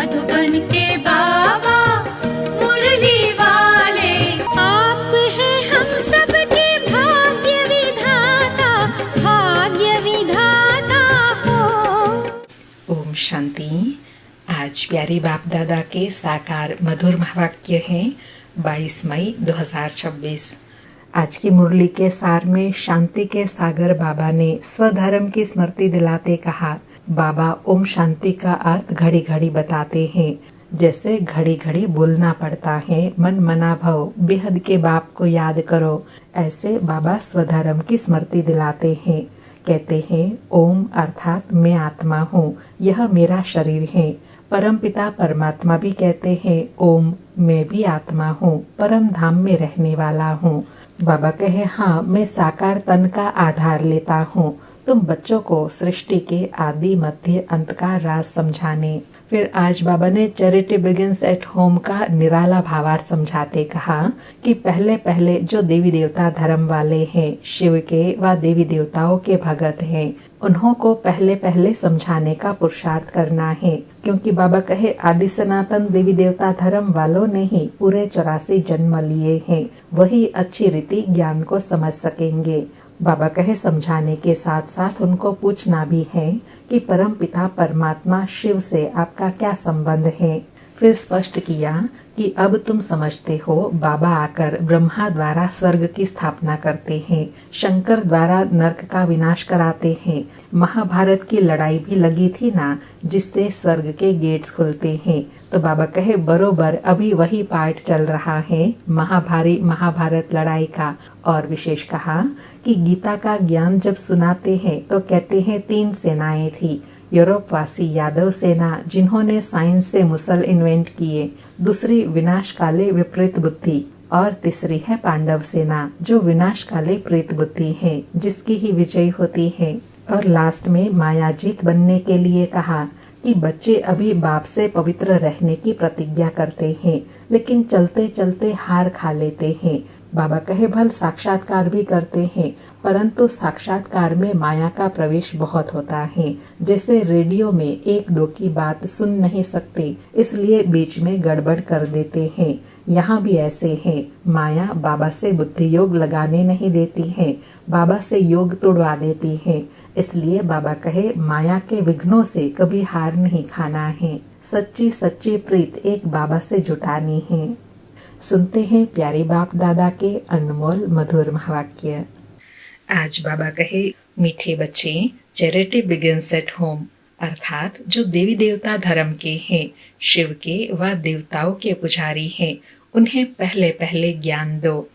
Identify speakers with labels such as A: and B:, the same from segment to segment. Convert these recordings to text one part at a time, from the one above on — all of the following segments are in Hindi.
A: मधुबन के बाबा मुरली वाले, आप हैं हम सबके भाग्य विधाता, भाग्य विधाता हो।
B: ओम शांति। आज प्यारी बाप दादा के साकार मधुर महावाक्य हैं 22 मई 2026। आज की मुरली के सार में शांति के सागर बाबा ने स्वधर्म की स्मृति दिलाते कहा, बाबा ओम शांति का अर्थ घड़ी घड़ी बताते हैं। जैसे घड़ी घड़ी बोलना पड़ता है, मन मना भव, बेहद के बाप को याद करो, ऐसे बाबा स्वधर्म की स्मृति दिलाते हैं। कहते हैं ओम अर्थात मैं आत्मा हूँ, यह मेरा शरीर है। परमपिता परमात्मा भी कहते हैं ओम मैं भी आत्मा हूँ, परम धाम में रहने वाला हूँ। बाबा कहे हाँ मैं साकार तन का आधार लेता हूँ। तुम बच्चों को सृष्टि के आदि मध्य अंत का राज समझाने। फिर आज बाबा ने चैरिटी बिगिंस एट होम का निराला भावार्थ समझाते कहा कि पहले पहले जो देवी देवता धर्म वाले हैं, शिव के व देवी देवताओं के भगत हैं, उन्हों को पहले पहले समझाने का पुरुषार्थ करना है। क्योंकि बाबा कहे आदि सनातन देवी देवता धर्म वालों ने ही पूरे 84 जन्म लिए हैं, वही अच्छी रीति ज्ञान को समझ सकेंगे। बाबा कहे समझाने के साथ साथ उनको पूछना भी है कि परम पिता परमात्मा शिव से आपका क्या संबंध है। फिर स्पष्ट किया कि अब तुम समझते हो, बाबा आकर ब्रह्मा द्वारा स्वर्ग की स्थापना करते हैं, शंकर द्वारा नरक का विनाश कराते हैं। महाभारत की लड़ाई भी लगी थी ना, जिससे स्वर्ग के गेट्स खुलते हैं। तो बाबा कहे बरोबर अभी वही पार्ट चल रहा है महाभारत लड़ाई का। और विशेष कहा कि गीता का ज्ञान जब सुनाते हैं तो कहते हैं 3 सेनाएं थी। यूरोपवासी यादव सेना जिन्होंने साइंस से मुसल इन्वेंट किए, दूसरी विनाशकाले विपरीत बुद्धि, और तीसरी है पांडव सेना जो विनाशकाले प्रेत बुद्धि है, जिसकी ही विजय होती है। और लास्ट में मायाजीत बनने के लिए कहा कि बच्चे अभी बाप से पवित्र रहने की प्रतिज्ञा करते हैं, लेकिन चलते चलते हार खा लेते हैं। बाबा कहे भल साक्षात्कार भी करते हैं, परंतु साक्षात्कार में माया का प्रवेश बहुत होता है। जैसे रेडियो में 1-2 की बात सुन नहीं सकते, इसलिए बीच में गड़बड़ कर देते हैं। यहाँ भी ऐसे है, माया बाबा से बुद्धि योग लगाने नहीं देती है, बाबा से योग तोड़वा देती है। इसलिए बाबा कहे माया के विघ्नों से कभी हार नहीं खाना है, सच्ची सच्ची प्रीत एक बाबा से जुटानी है। सुनते हैं प्यारे बाप दादा के अनमोल मधुर महावाक्य। आज बाबा कहे मीठे बच्चे, चैरिटी बिगिंस एट होम अर्थात जो देवी देवता धर्म के हैं, शिव के व देवताओं के पुजारी हैं, उन्हें पहले पहले ज्ञान दो।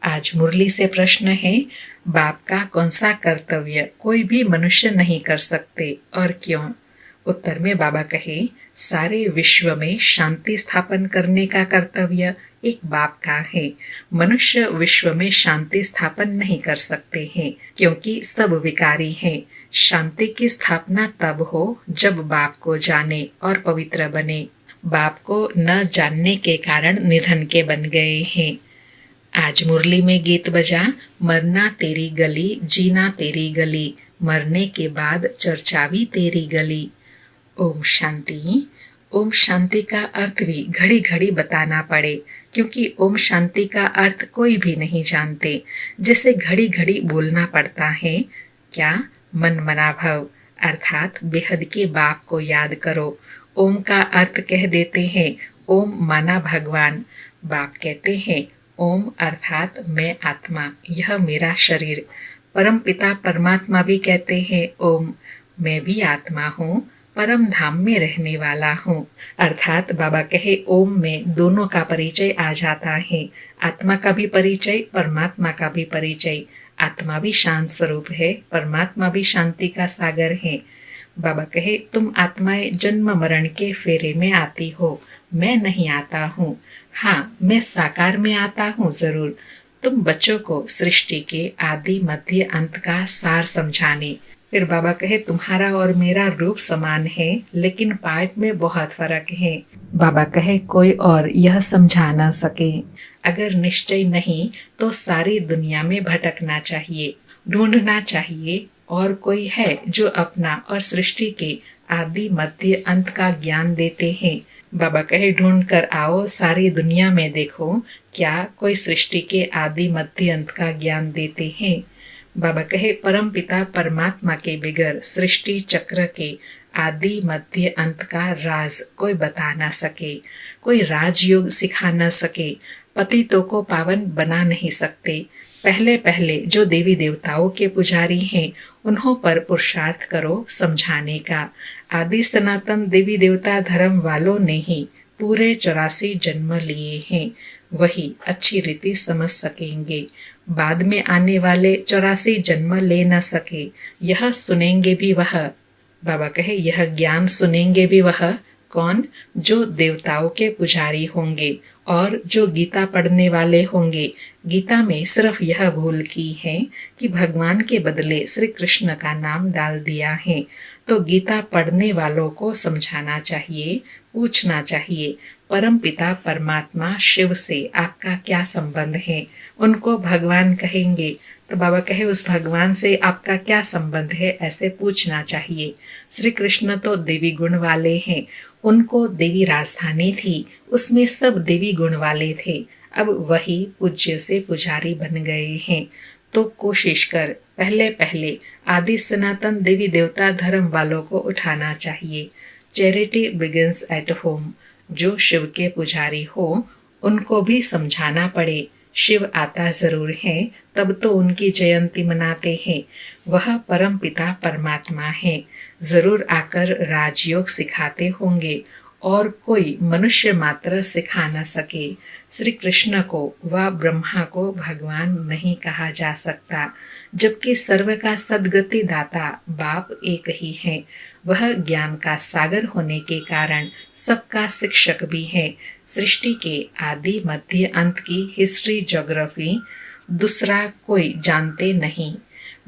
B: आज मुरली से प्रश्न है, बाप का कौन सा कर्तव्य कोई भी मनुष्य नहीं कर सकते और क्यों? उत्तर में बाबा कहे सारे विश्व में शांति स्थापन करने का कर्तव्य एक बाप का है। मनुष्य विश्व में शांति स्थापन नहीं कर सकते हैं, क्योंकि सब विकारी हैं। शांति की स्थापना तब हो जब बाप को जाने और पवित्र बने। बाप को न जानने के कारण निधन के बन गए हैं। आज मुरली में गीत बजा, मरना तेरी गली, जीना तेरी गली, मरने के बाद चर्चा भी तेरी गली। ओम शांति। ओम शांति का अर्थ भी घड़ी घड़ी बताना पड़े, क्योंकि ओम शांति का अर्थ कोई भी नहीं जानते। जैसे घड़ी घड़ी बोलना पड़ता है, क्या मन मना भव अर्थात बेहद के बाप को याद करो। ओम का अर्थ कह देते हैं ओम माना भगवान। बाप कहते हैं ओम अर्थात मैं आत्मा, यह मेरा शरीर। परम पिता परमात्मा भी कहते हैं ओम मैं भी आत्मा हूँ, परम धाम में रहने वाला हूँ। अर्थात बाबा कहे ओम में दोनों का परिचय आ जाता है, आत्मा का भी परिचय, परमात्मा का भी परिचय। आत्मा भी शांत स्वरूप है, परमात्मा भी शांति का सागर है। बाबा कहे तुम आत्माएं जन्म मरण के फेरे में आती हो, मैं नहीं आता हूँ। हाँ मैं साकार में आता हूँ जरूर। तुम बच्चों को सृष्टि के आदि मध्य अंत का सार समझाने। फिर बाबा कहे तुम्हारा और मेरा रूप समान है, लेकिन पार्ट में बहुत फर्क है। बाबा कहे कोई और यह समझा न सके। अगर निश्चय नहीं तो सारी दुनिया में भटकना चाहिए, ढूंढना चाहिए और कोई है जो अपना और सृष्टि के आदि मध्य अंत का ज्ञान देते हैं। बाबा कहे ढूंढ कर आओ सारी दुनिया में देखो, क्या कोई सृष्टि के आदि मध्य अंत का ज्ञान देते हैं। बाबा कहे परम पिता परमात्मा के बिगर सृष्टि चक्र के आदि मध्य अंत का राज कोई बता ना सके, कोई राजयोग सिखा न सके, पतितों को पावन बना नहीं सकते। पहले पहले जो देवी देवताओं के पुजारी हैं उन्हों पर पुरुषार्थ करो समझाने का। आदि सनातन देवी देवता धर्म वालों ने ही पूरे 84 जन्म लिए हैं, वही अच्छी रीति समझ सकेंगे। बाद में आने वाले 84 जन्म ले न सके, यह सुनेंगे भी वह। बाबा कहे यह ज्ञान सुनेंगे भी वह कौन, जो देवताओं के पुजारी होंगे और जो गीता पढ़ने वाले होंगे। गीता में सिर्फ यह भूल की है कि भगवान के बदले श्री कृष्ण का नाम डाल दिया है। तो गीता पढ़ने वालों को समझाना चाहिए, पूछना चाहिए, परम पिता परमात्मा शिव से आपका क्या संबंध है। उनको भगवान कहेंगे तो बाबा कहे उस भगवान से आपका क्या संबंध है, ऐसे पूछना चाहिए। श्री कृष्ण तो देवी गुण वाले हैं, उनको देवी राजधानी थी, उसमें सब देवी गुण वाले थे। अब वही पूज्य से पुजारी बन गए हैं। तो कोशिश कर पहले पहले आदि सनातन देवी देवता धर्म वालों को उठाना चाहिए। Charity begins at home. जो शिव के पुजारी हो उनको भी समझाना पड़े। शिव आता जरूर है, तब तो उनकी जयंती मनाते हैं। वह परम पिता परमात्मा है, जरूर आकर राजयोग सिखाते होंगे और कोई मनुष्य मात्र सिखा न सके। श्री कृष्ण को व ब्रह्मा को भगवान नहीं कहा जा सकता, जबकि सर्व का सद्गति दाता बाप एक ही है। वह ज्ञान का सागर होने के कारण सबका शिक्षक भी है। सृष्टि के आदि मध्य अंत की हिस्ट्री ज्योग्राफी दूसरा कोई जानते नहीं।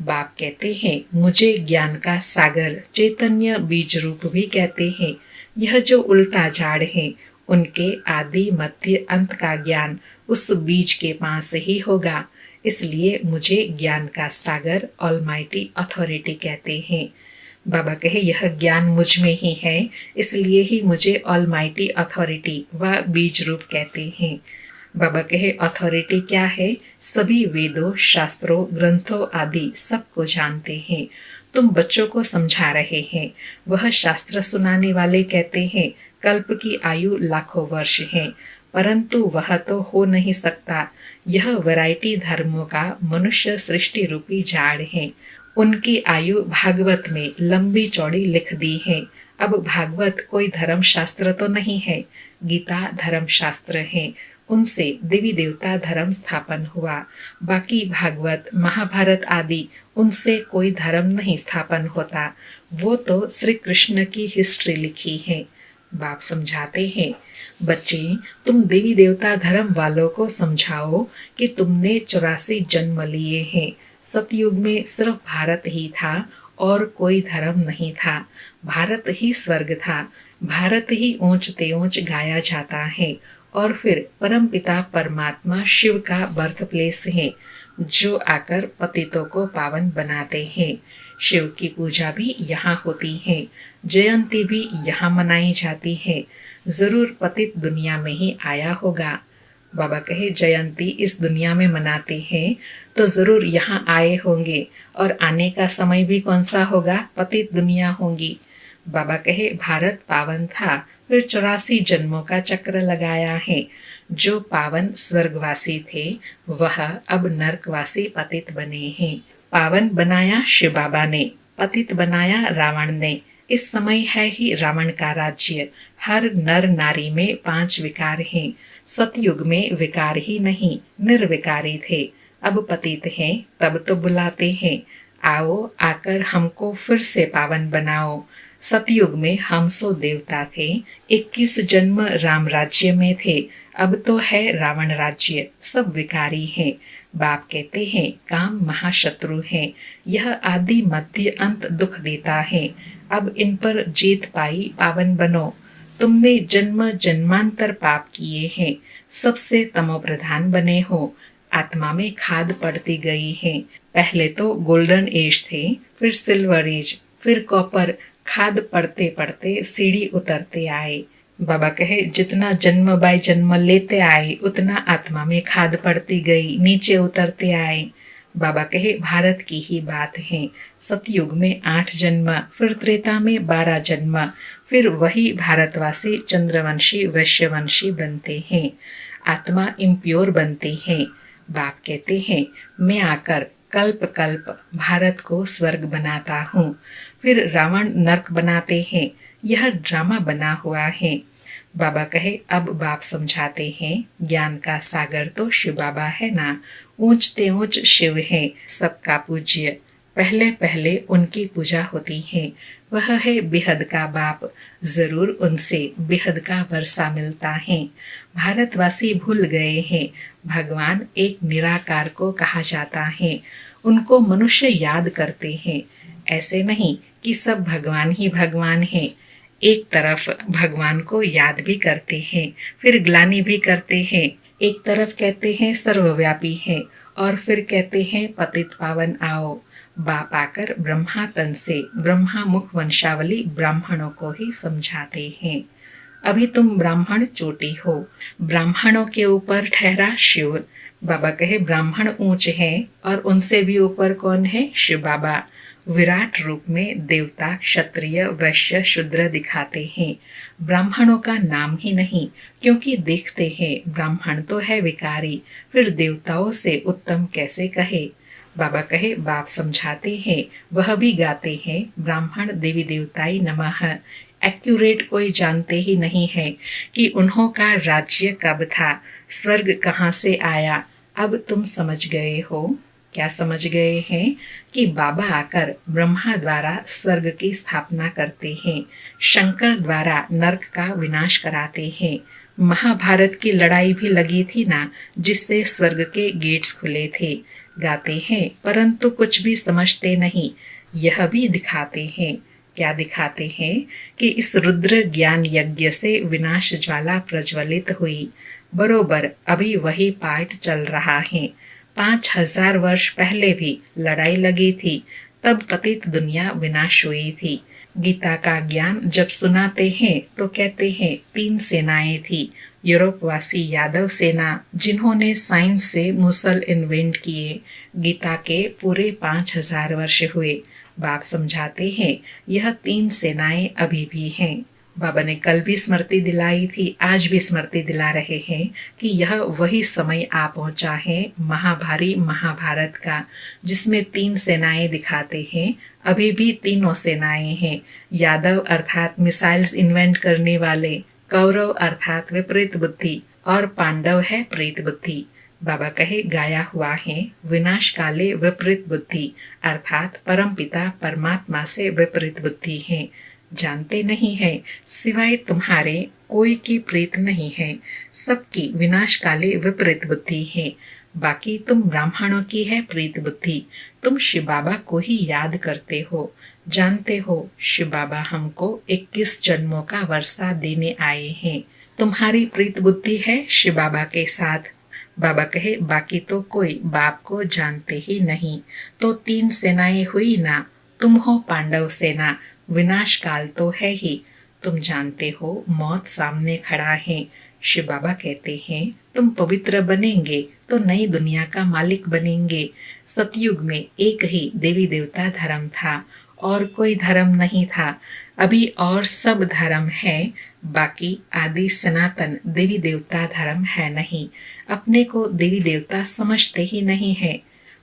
B: बाप कहते हैं मुझे ज्ञान का सागर चैतन्य बीज रूप भी कहते हैं। यह जो उल्टा झाड़ है उनके आदि मध्य अंत का ज्ञान उस बीज के पास ही होगा। इसलिए मुझे ज्ञान का सागर ऑलमाइटी अथॉरिटी कहते हैं। बाबा कहे यह ज्ञान मुझ में ही है, इसलिए ही मुझे ऑलमाइटी अथॉरिटी व बीज रूप कहते हैं। बाबा कहे अथॉरिटी क्या है, सभी वेदों शास्त्रों ग्रंथों आदि सबको जानते हैं। तुम बच्चों को समझा रहे हैं, वह शास्त्र सुनाने वाले कहते हैं कल्प की आयु लाखों वर्ष है, परंतु वह तो हो नहीं सकता। यह वैरायटी धर्मों का मनुष्य सृष्टि रूपी झाड़ है। उनकी आयु भागवत में लंबी चौड़ी लिख दी है। अब भागवत कोई धर्म शास्त्र तो नहीं है, गीता धर्म शास्त्र है। उनसे देवी देवता धर्म स्थापन हुआ। बाकी भागवत महाभारत आदि उनसे कोई धर्म नहीं स्थापन होता। वो तो श्री कृष्ण की हिस्ट्री लिखी है। बाप समझाते हैं बच्चे तुम देवी देवता धर्म वालों को समझाओ कि तुमने 84 जन्म लिए हैं। सतयुग में सिर्फ भारत ही था और कोई धर्म नहीं था। भारत ही स्वर्ग था, भारत ही ऊंच ते ऊंच गाया जाता है। और फिर परम पिता परमात्मा शिव का बर्थ प्लेस है, जो आकर पतितों को पावन बनाते हैं। शिव की पूजा भी यहाँ होती है, जयंती भी यहाँ मनाई जाती है। जरूर पतित दुनिया में ही आया होगा। बाबा कहे जयंती इस दुनिया में मनाते हैं तो जरूर यहाँ आए होंगे, और आने का समय भी कौन सा होगा, पतित दुनिया होंगी। बाबा कहे भारत पावन था, फिर 84 जन्मों का चक्र लगाया है। जो पावन स्वर्गवासी थे वह अब नरकवासी पतित बने हैं। पावन बनाया शिव बाबा ने, पतित बनाया रावण ने। इस समय है ही रावण का राज्य। हर नर नारी में 5 विकार हैं। सतयुग में विकार ही नहीं, निर्विकारी थे। अब पतित हैं तब तो बुलाते हैं, आओ आकर हमको फिर से पावन बनाओ। सतयुग में हम 100 देवता थे, 21 जन्म राम राज्य में थे। अब तो है रावण राज्य, सब विकारी हैं। बाप कहते हैं काम महाशत्रु है, यह आदि मध्य अंत दुख देता है। अब इन पर जीत पाई पावन बनो। तुमने जन्म जन्मांतर पाप किए हैं, सबसे तमो प्रधान बने हो। आत्मा में खाद पड़ती गई है। पहले तो गोल्डन एज थे, फिर सिल्वर एज, फिर कॉपर, खाद पड़ते पड़ते सीढ़ी उतरते आए। बाबा कहे जितना जन्म बाय जन्म लेते आए उतना आत्मा में खाद पड़ती गई, नीचे उतरते आए। बाबा कहे भारत की ही बात है, सतयुग में 8 जन्म, फिर त्रेता में 12 जन्म, फिर वही भारतवासी चंद्रवंशी वैश्यवंशी बनते हैं, आत्मा इम्प्योर बनती है। बाप कहते हैं मैं आकर कल्प कल्प भारत को स्वर्ग बनाता हूँ, फिर रावण नरक बनाते हैं, यह ड्रामा बना हुआ है। बाबा कहे अब बाप समझाते हैं ज्ञान का सागर तो शिव बाबा है ना, ऊंचते ऊंच शिव है, सबका पूज्य, पहले पहले उनकी पूजा होती है। वह है बेहद का बाप, जरूर उनसे बेहद का वर्षा मिलता है। भारतवासी भूल गए हैं भगवान एक निराकार को कहा जाता है, उनको मनुष्य याद करते हैं। ऐसे नहीं कि सब भगवान ही भगवान है, एक तरफ भगवान को याद भी करते हैं, फिर ग्लानि भी करते हैं। एक तरफ कहते हैं सर्वव्यापी है और फिर कहते हैं पतित पावन आओ। बाप आकर ब्रह्मा तन से ब्रह्मा मुख वंशावली ब्राह्मणों को ही समझाते हैं। अभी तुम ब्राह्मण चोटी हो, ब्राह्मणों के ऊपर ठहरा शिव। बाबा कहे ब्राह्मण ऊंच हैं और उनसे भी ऊपर कौन है? शिव बाबा। विराट रूप में देवता क्षत्रिय वैश्य शूद्र दिखाते हैं, ब्राह्मणों का नाम ही नहीं, क्योंकि देखते हैं ब्राह्मण तो है विकारी, फिर देवताओं से उत्तम कैसे कहे। बाबा कहे बाप समझाते हैं, वह भी गाते हैं ब्राह्मण देवी देवताई नमः। एक्यूरेट कोई जानते ही नहीं है कि उन्हों का राज्य कब था, स्वर्ग कहाँ से आया। अब तुम समझ गए हो। क्या समझ गए हैं? कि बाबा आकर ब्रह्मा द्वारा स्वर्ग की स्थापना करते हैं, शंकर द्वारा नरक का विनाश कराते हैं। महाभारत की लड़ाई भी लगी थी ना, जिससे स्वर्ग के गेट्स खुले थे। गाते हैं परंतु कुछ भी समझते नहीं। यह भी दिखाते हैं, क्या दिखाते हैं? कि इस रुद्र ज्ञान यज्ञ से विनाश ज्वाला प्रज्वलित हुई। बरोबर अभी वही पाठ चल रहा है। 5000 वर्ष पहले भी लड़ाई लगी थी, तब पतित दुनिया विनाश हुई थी। गीता का ज्ञान जब सुनाते हैं तो कहते हैं 3 सेनाएं थी। यूरोपवासी यादव सेना, जिन्होंने साइंस से मुसल इन्वेंट किए। गीता के पूरे 5000 वर्ष हुए। बाप समझाते हैं यह 3 सेनाएं अभी भी हैं। बाबा ने कल भी स्मृति दिलाई थी, आज भी स्मृति दिला रहे हैं कि यह वही समय आ पहुंचा है महाभारी महाभारत का, जिसमें 3 सेनाएं दिखाते हैं। अभी भी तीनों सेनाएं हैं। यादव अर्थात मिसाइल्स इन्वेंट करने वाले, कौरव अर्थात विपरीत बुद्धि, और पांडव है प्रेत बुद्धि। बाबा कहे गाया हुआ है विनाश काले विपरीत बुद्धि, अर्थात परमपिता परमात्मा से विपरीत बुद्धि है। जानते नहीं है सिवाय तुम्हारे कोई की प्रीत नहीं है, सबकी विनाश काले विपरीत बुद्धि है। बाकी तुम ब्राह्मणों की है प्रीत बुद्धि। तुम शिव बाबा को ही याद करते हो, जानते हो शिव बाबा हमको 21 जन्मों का वर्षा देने आए हैं। तुम्हारी प्रीत बुद्धि है शिव बाबा के साथ। बाबा कहे बाकी तो कोई बाप को जानते ही नहीं। तो 3 सेनाएं हुई ना, तुम हो पांडव सेना। विनाश काल तो है ही, तुम जानते हो मौत सामने खड़ा है। शिव बाबा कहते हैं तुम पवित्र बनेंगे तो नई दुनिया का मालिक बनेंगे। सतयुग में एक ही देवी देवता धर्म था और कोई धर्म नहीं था। अभी और सब धर्म है, बाकी आदि सनातन देवी देवता धर्म है नहीं। अपने को देवी देवता समझते ही नहीं है।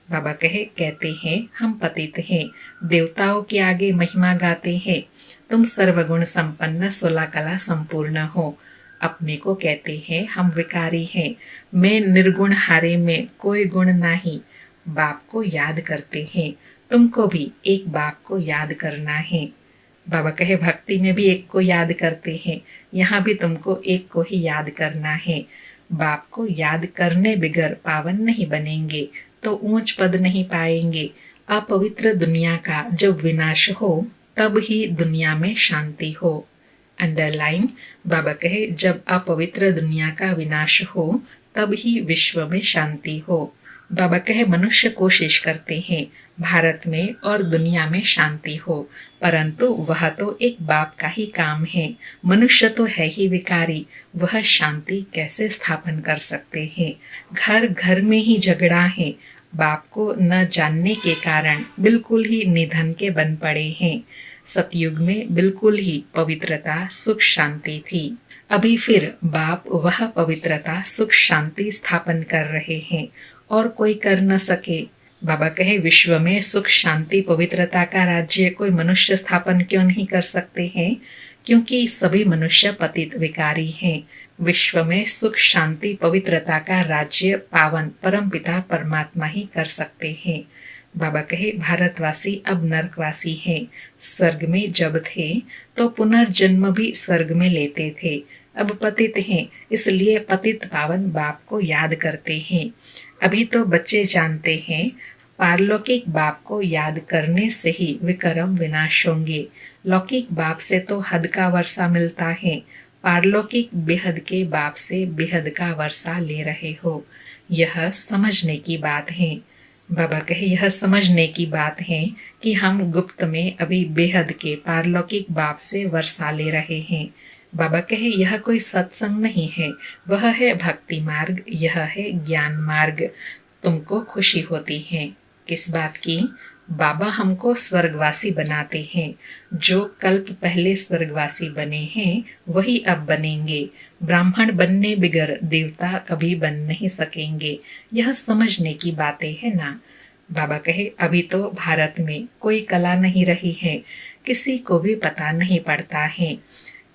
B: बाबा कहते हैं हम पतित हैं, देवताओं के आगे महिमा गाते हैं। तुम सर्वगुण संपन्न 16 कला संपूर्ण हो। अपने को कहते हैं हम विकारी हैं, मैं निर्गुण हारे में कोई गुण नहीं। बाप को याद करते हैं, तुमको भी एक बाप को याद करना है। बाबा कहे भक्ति में भी एक को याद करते हैं, यहाँ भी तुमको एक को ही याद करना है। बाप को याद करने बिगर पावन नहीं बनेंगे तो ऊंच पद नहीं पाएंगे। अपवित्र दुनिया का जब विनाश हो तब ही दुनिया में शांति हो। अंडरलाइन, बाबा कहे जब अपवित्र दुनिया का विनाश हो तब ही विश्व में शांति हो। बाबा कहे मनुष्य कोशिश करते हैं भारत में और दुनिया में शांति हो, परंतु वह तो एक बाप का ही काम है। मनुष्य तो है ही विकारी, वह शांति कैसे स्थापन कर सकते हैं। घर घर में ही झगड़ा है, बाप को न जानने के कारण बिल्कुल ही निधन के बन पड़े हैं। सतयुग में बिल्कुल ही पवित्रता सुख शांति थी, अभी फिर बाप वह पवित्रता सुख शांति स्थापन कर रहे हैं और कोई कर न सके। बाबा कहे विश्व में सुख शांति पवित्रता का राज्य कोई मनुष्य स्थापन क्यों नहीं कर सकते हैं, क्योंकि सभी मनुष्य पतित विकारी हैं। विश्व में सुख शांति पवित्रता का राज्य पावन परमपिता परमात्मा ही कर सकते हैं। बाबा कहे भारतवासी अब नरकवासी हैं। स्वर्ग में जब थे तो पुनर्जन्म भी स्वर्ग में लेते थे, अब पतित हैं, इसलिए पतित पावन बाप को याद करते हैं। अभी तो बच्चे जानते हैं पारलौकिक बाप को याद करने से ही विकर्म विनाश होंगे। लौकिक बाप से तो हद का वर्षा मिलता है, पारलौकिक बेहद के बाप से बेहद का वर्षा ले रहे हो। यह समझने की बात है। बाबा कहे यह समझने की बात है कि हम गुप्त में अभी बेहद के पारलौकिक बाप से वर्षा ले रहे हैं। बाबा कहे यह कोई सत्संग नहीं है, वह है भक्ति मार्ग, यह है ज्ञान मार्ग। तुमको खुशी होती है किस बात की? बाबा हमको स्वर्गवासी बनाते हैं। जो कल्प पहले स्वर्गवासी बने हैं वही अब बनेंगे। ब्राह्मण बनने बिगर देवता कभी बन नहीं सकेंगे। यह समझने की बातें है ना। बाबा कहे अभी तो भारत में कोई कला नहीं रही है, किसी को भी पता नहीं पड़ता है।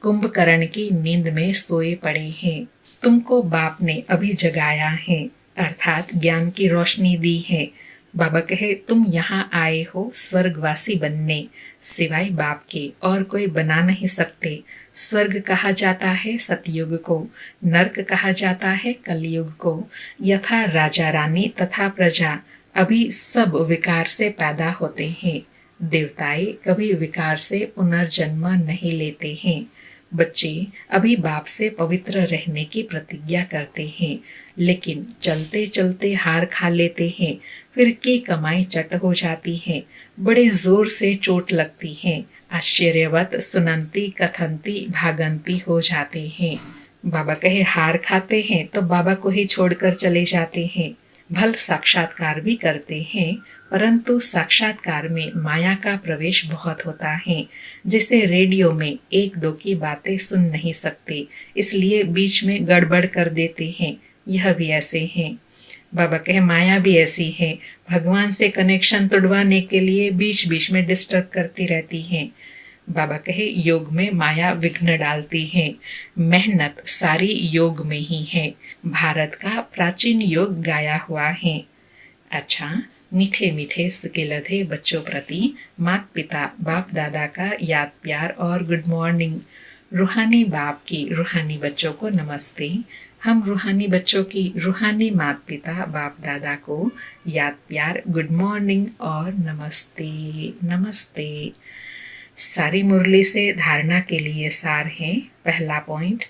B: कुंभकर्ण की नींद में सोए पड़े हैं, तुमको बाप ने अभी जगाया है, अर्थात ज्ञान की रोशनी दी है। बाबा कहे तुम यहाँ आए हो स्वर्गवासी बनने, सिवाय बाप के और कोई बना नहीं सकते। स्वर्ग कहा जाता है सतयुग को, नरक कहा जाता है कलयुग को। यथा राजा रानी तथा प्रजा अभी सब विकार से पैदा होते हैं। देवताएं कभी विकार से पुनर्जन्म नहीं लेते हैं। बच्चे अभी बाप से पवित्र रहने की प्रतिज्ञा करते हैं, लेकिन चलते चलते हार खा लेते हैं, फिर की कमाई चट हो जाती है, बड़े जोर से चोट लगती है, आश्चर्यवत सुनंती कथंती भागंती हो जाते हैं। बाबा कहे हार खाते हैं तो बाबा को ही छोड़कर चले जाते हैं। भल साक्षात्कार भी करते हैं, परंतु साक्षात्कार में माया का प्रवेश बहुत होता है। जैसे रेडियो में एक दो की बातें सुन नहीं सकते, इसलिए बीच में गड़बड़ कर देते हैं। यह भी ऐसे हैं। बाबा कहे माया भी ऐसी है, भगवान से कनेक्शन तोड़वाने के लिए बीच बीच में डिस्टर्ब करती रहती है। बाबा कहे योग में माया विघ्न डालती है, मेहनत सारी योग में ही है। भारत का प्राचीन योग गाया हुआ है। अच्छा, मीठे मीठे सुकेलधे बच्चों प्रति माता पिता बाप दादा का याद प्यार और गुड मॉर्निंग। रूहानी बाप की रूहानी बच्चों को नमस्ते। हम रूहानी बच्चों की रूहानी माता पिता बाप दादा को याद प्यार गुड मॉर्निंग और नमस्ते नमस्ते। सारी मुरली से धारणा के लिए सार है। पहला पॉइंट,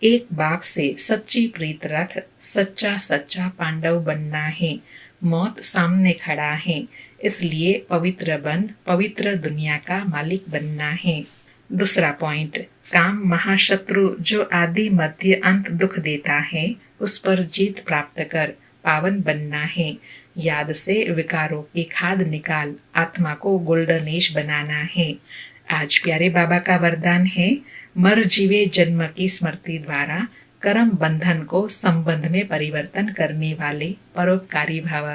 B: एक बाप से सच्ची प्रीत रख, सच्चा सच्चा पांडव बनना है। मौत सामने खड़ा है, इसलिए पवित्र बन पवित्र दुनिया का मालिक बनना है। दूसरा पॉइंट, काम महाशत्रु जो आदि मध्य अंत दुख देता है, उस पर जीत प्राप्त कर पावन बनना है। याद से विकारों की खाद निकाल आत्मा को गोल्डन एज बनाना है। आज प्यारे बाबा का वरदान है, मर जीवे जन्म की स्मृति द्वारा कर्म बंधन को संबंध में परिवर्तन करने वाले परोपकारी भाव।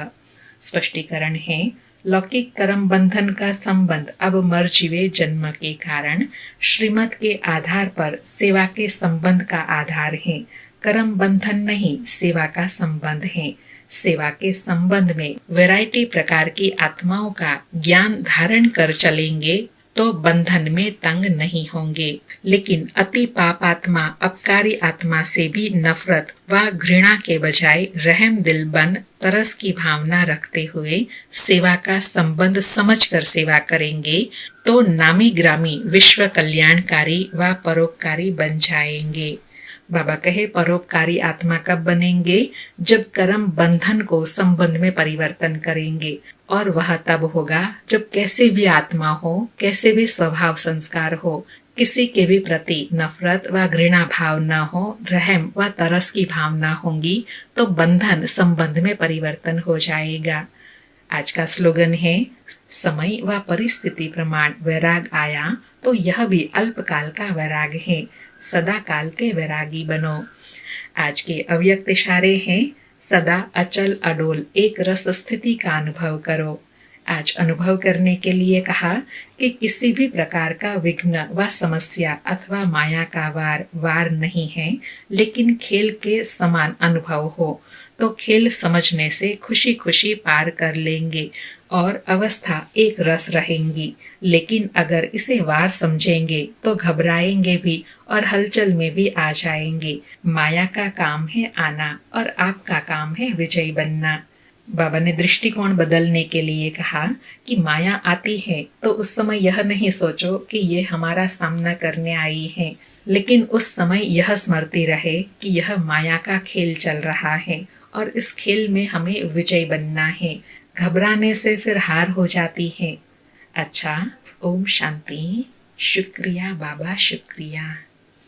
B: स्पष्टीकरण है, लौकिक कर्म बंधन का संबंध अब मर जीवे जन्म के कारण श्रीमत के आधार पर सेवा के संबंध का आधार है। कर्म बंधन नहीं, सेवा का संबंध है। सेवा के संबंध में वैरायटी प्रकार की आत्माओं का ज्ञान धारण कर चलेंगे तो बंधन में तंग नहीं होंगे। लेकिन अति पाप आत्मा अपकारी आत्मा से भी नफरत व घृणा के बजाय रहम दिल बन तरस की भावना रखते हुए सेवा का संबंध समझकर सेवा करेंगे तो नामी ग्रामी विश्व कल्याणकारी व परोपकारी बन जाएंगे। बाबा कहे परोपकारी आत्मा कब बनेंगे, जब कर्म बंधन को संबंध में परिवर्तन करेंगे, और वह तब होगा जब कैसे भी आत्मा हो, कैसे भी स्वभाव संस्कार हो, किसी के भी प्रति नफरत व घृणा भाव न हो, रहम व तरस की भावना होंगी, तो बंधन संबंध में परिवर्तन हो जाएगा। आज का स्लोगन है, समय व परिस्थिति प्रमाण वैराग आया तो यह भी अल्पकाल का वैराग है, सदा काल के वैरागी बनो। आज के अव्यक्त इशारे हैं, सदा अचल अडोल एक रस स्थिति का अनुभव करो। आज अनुभव करने के लिए कहा कि किसी भी प्रकार का विघ्न व समस्या अथवा माया का वार नहीं है, लेकिन खेल के समान अनुभव हो तो खेल समझने से खुशी खुशी पार कर लेंगे और अवस्था एक रस रहेंगी। लेकिन अगर इसे वार समझेंगे तो घबराएंगे भी और हलचल में भी आ जाएंगे। माया का काम है आना और आपका काम है विजयी बनना। बाबा ने दृष्टिकोण बदलने के लिए कहा कि माया आती है तो उस समय यह नहीं सोचो कि ये हमारा सामना करने आई है, लेकिन उस समय यह स्मृति रहे कि यह माया का खेल चल रहा है और इस खेल में हमें विजयी बनना है। घबराने से फिर हार हो जाती है। अच्छा, ओम शांति। शुक्रिया बाबा, शुक्रिया।